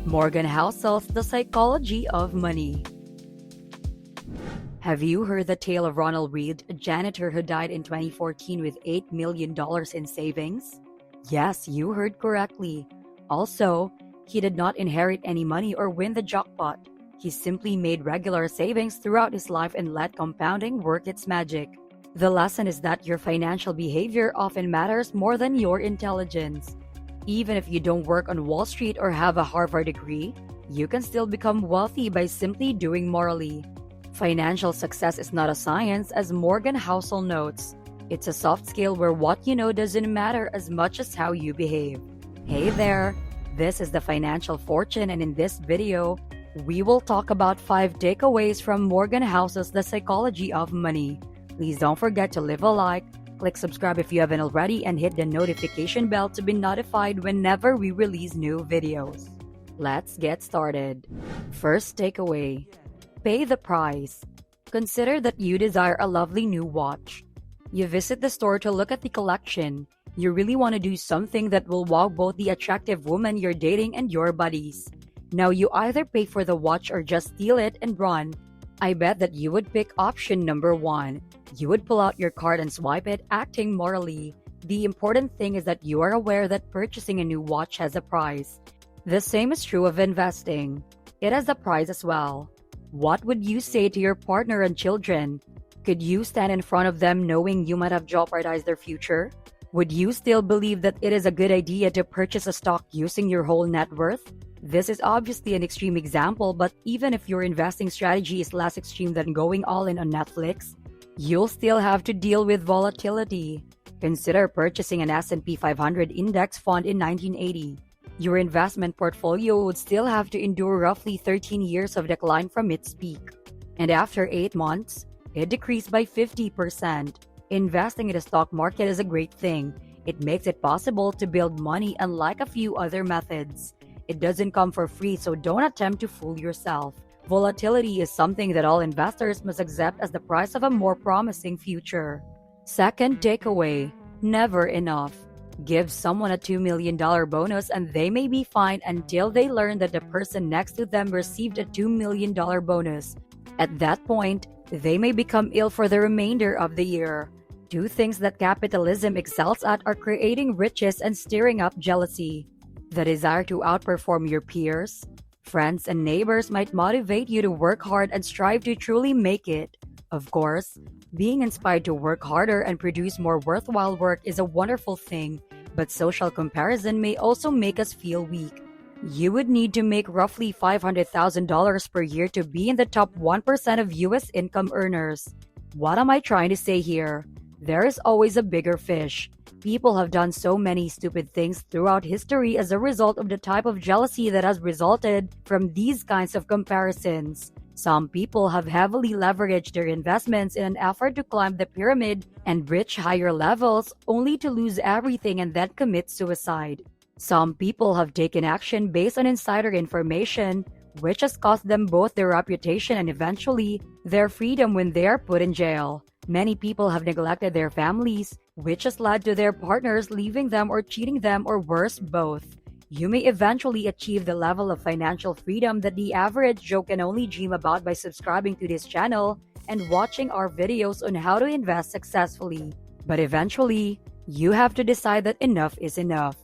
Morgan Housel's The Psychology of Money. Have you heard the tale of Ronald Read, a janitor who died in 2014 with $8 million in savings? Yes, you heard correctly. Also, he did not inherit any money or win the jackpot. He simply made regular savings throughout his life and let compounding work its magic. The lesson is that your financial behavior often matters more than your intelligence. Even if you don't work on Wall Street or have a Harvard degree, you can still become wealthy by simply doing morally. Financial success is not a science, as Morgan Housel notes. It's a soft skill where what you know doesn't matter as much as how you behave. Hey there, this is the Financial Fortune, and in this video, we will talk about 5 takeaways from Morgan Housel's The Psychology of Money. Please don't forget to leave a like, click subscribe if you haven't already, and hit the notification bell to be notified whenever we release new videos. Let's get started. First takeaway. Pay the price. Consider that you desire a lovely new watch. You visit the store to look at the collection. You really want to do something that will wow both the attractive woman you're dating and your buddies. Now you either pay for the watch or just steal it and run. I bet that you would pick option number 1. You would pull out your card and swipe it, acting morally. The important thing is that you are aware that purchasing a new watch has a price. The same is true of investing. It has a price as well. What would you say to your partner and children? Could you stand in front of them knowing you might have jeopardized their future? Would you still believe that it is a good idea to purchase a stock using your whole net worth? This is obviously an extreme example, but even if your investing strategy is less extreme than going all in on Netflix, you'll still have to deal with volatility. Consider purchasing an S&P 500 index fund in 1980. Your investment portfolio would still have to endure roughly 13 years of decline from its peak. And after 8 months, it decreased by 50%. Investing in the stock market is a great thing. It makes it possible to build money, unlike a few other methods. It doesn't come for free, so don't attempt to fool yourself. Volatility is something that all investors must accept as the price of a more promising future. Second takeaway, never enough. Give someone a $2 million bonus and they may be fine until they learn that the person next to them received a $2 million bonus. At that point, they may become ill for the remainder of the year. 2 things that capitalism excels at are creating riches and stirring up jealousy. The desire to outperform your peers, friends, and neighbors might motivate you to work hard and strive to truly make it. Of course, being inspired to work harder and produce more worthwhile work is a wonderful thing, but social comparison may also make us feel weak. You would need to make roughly $500,000 per year to be in the top 1% of US income earners. What am I trying to say here? There is always a bigger fish. People have done so many stupid things throughout history as a result of the type of jealousy that has resulted from these kinds of comparisons. Some people have heavily leveraged their investments in an effort to climb the pyramid and reach higher levels, only to lose everything and then commit suicide. Some people have taken action based on insider information, which has cost them both their reputation and eventually their freedom when they are put in jail. Many people have neglected their families, which has led to their partners leaving them or cheating them, or worse, both. You may eventually achieve the level of financial freedom that the average Joe can only dream about by subscribing to this channel and watching our videos on how to invest successfully. But eventually, you have to decide that enough is enough.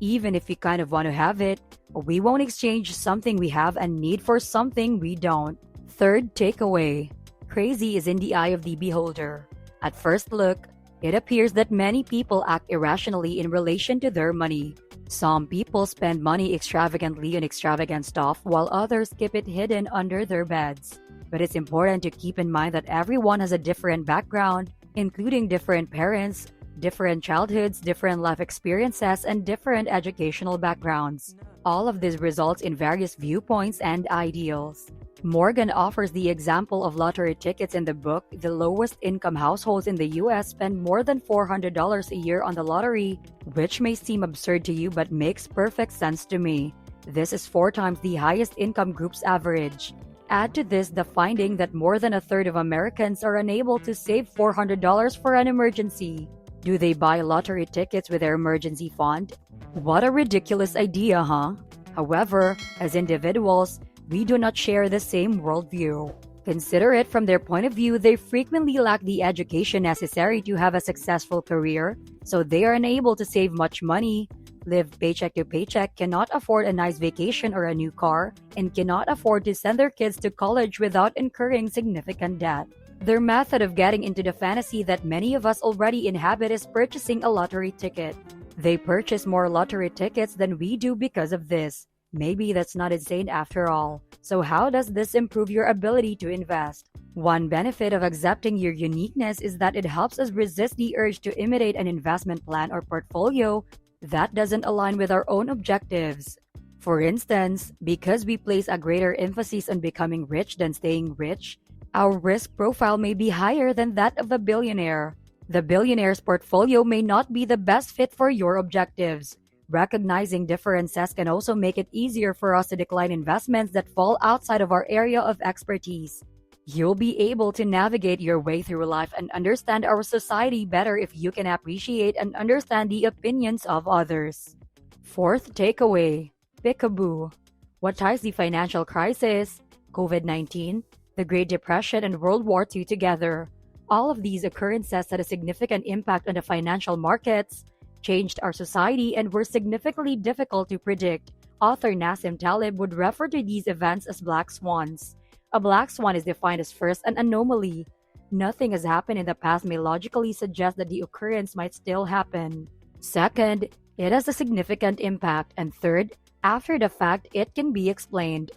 Even if you kind of want to have it, we won't exchange something we have and need for something we don't. Third takeaway. Crazy is in the eye of the beholder. At first look, it appears that many people act irrationally in relation to their money. Some people spend money extravagantly on extravagant stuff while others keep it hidden under their beds. But it's important to keep in mind that everyone has a different background, including different parents, different childhoods, different life experiences, and different educational backgrounds. All of this results in various viewpoints and ideals. Morgan offers the example of lottery tickets in the book. The lowest income households in the US spend more than $400 a year on the lottery, which may seem absurd to you but makes perfect sense to me. This is 4 times the highest income group's average. Add to this the finding that more than a third of Americans are unable to save $400 for an emergency. Do they buy lottery tickets with their emergency fund? What a ridiculous idea, huh? However, as individuals, we do not share the same worldview. Consider it from their point of view, they frequently lack the education necessary to have a successful career, so they are unable to save much money, live paycheck to paycheck, cannot afford a nice vacation or a new car, and cannot afford to send their kids to college without incurring significant debt. Their method of getting into the fantasy that many of us already inhabit is purchasing a lottery ticket. They purchase more lottery tickets than we do because of this. Maybe that's not insane after all. So how does this improve your ability to invest? One benefit of accepting your uniqueness is that it helps us resist the urge to imitate an investment plan or portfolio that doesn't align with our own objectives. For instance, because we place a greater emphasis on becoming rich than staying rich, our risk profile may be higher than that of a billionaire. The billionaire's portfolio may not be the best fit for your objectives. Recognizing differences can also make it easier for us to decline investments that fall outside of our area of expertise. You'll be able to navigate your way through life and understand our society better if you can appreciate and understand the opinions of others. Fourth takeaway, Peekaboo. What ties the financial crisis, COVID-19, the Great Depression, and World War II together? All of these occurrences had a significant impact on the financial markets, changed our society, and were significantly difficult to predict. Author Nassim Taleb would refer to these events as black swans. A black swan is defined as first an anomaly. Nothing has happened in the past may logically suggest that the occurrence might still happen. Second, it has a significant impact. And third, after the fact, it can be explained.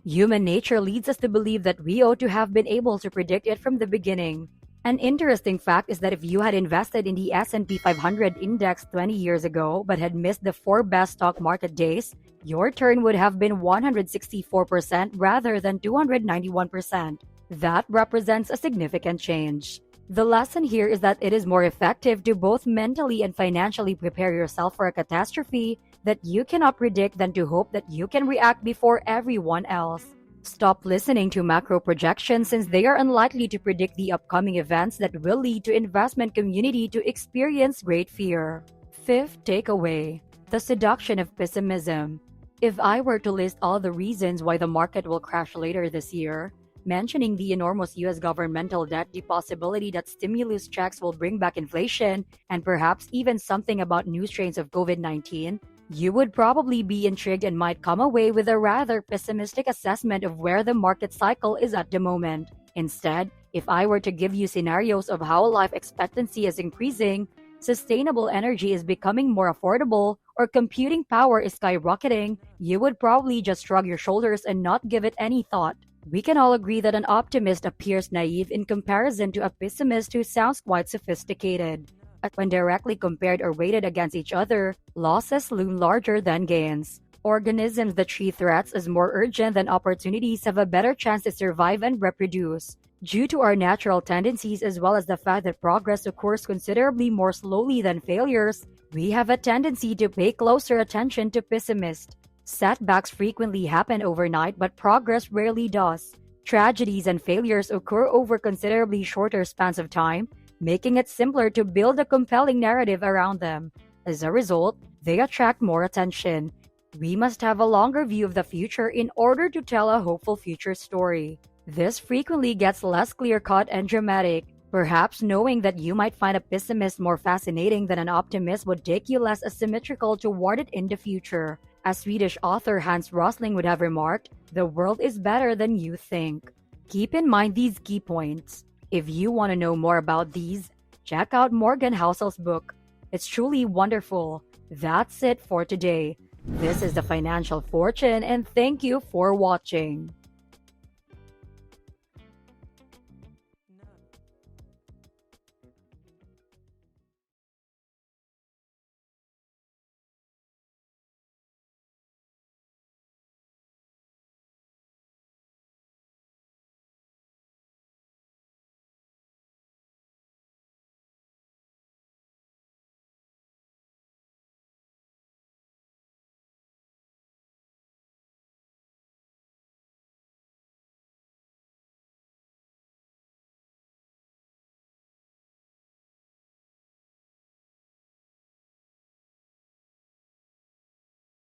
Human nature leads us to believe that we ought to have been able to predict it from the beginning. An interesting fact is that if you had invested in the S&P 500 index 20 years ago but had missed the 4 best stock market days, your return would have been 164% rather than 291%. That represents a significant change. The lesson here is that it is more effective to both mentally and financially prepare yourself for a catastrophe that you cannot predict than to hope that you can react before everyone else. Stop listening to macro projections since they are unlikely to predict the upcoming events that will lead the investment community to experience great fear. Fifth takeaway, the seduction of pessimism. If I were to list all the reasons why the market will crash later this year, mentioning the enormous U.S. governmental debt, the possibility that stimulus checks will bring back inflation, and perhaps even something about new strains of COVID-19, you would probably be intrigued and might come away with a rather pessimistic assessment of where the market cycle is at the moment. Instead, if I were to give you scenarios of how life expectancy is increasing, sustainable energy is becoming more affordable, or computing power is skyrocketing, you would probably just shrug your shoulders and not give it any thought. We can all agree that an optimist appears naive in comparison to a pessimist who sounds quite sophisticated. When directly compared or weighted against each other, losses loom larger than gains. Organisms that treat threats as more urgent than opportunities have a better chance to survive and reproduce. Due to our natural tendencies as well as the fact that progress occurs considerably more slowly than failures, we have a tendency to pay closer attention to pessimists. Setbacks frequently happen overnight, but progress rarely does. Tragedies and failures occur over considerably shorter spans of time, making it simpler to build a compelling narrative around them. As a result, they attract more attention. We must have a longer view of the future in order to tell a hopeful future story. This frequently gets less clear-cut and dramatic. Perhaps knowing that you might find a pessimist more fascinating than an optimist would take you less asymmetrical toward it in the future. As Swedish author Hans Rosling would have remarked, the world is better than you think. Keep in mind these key points. If you want to know more about these, check out Morgan Housel's book. It's truly wonderful. That's it for today. This is the Financial Fortune, and thank you for watching.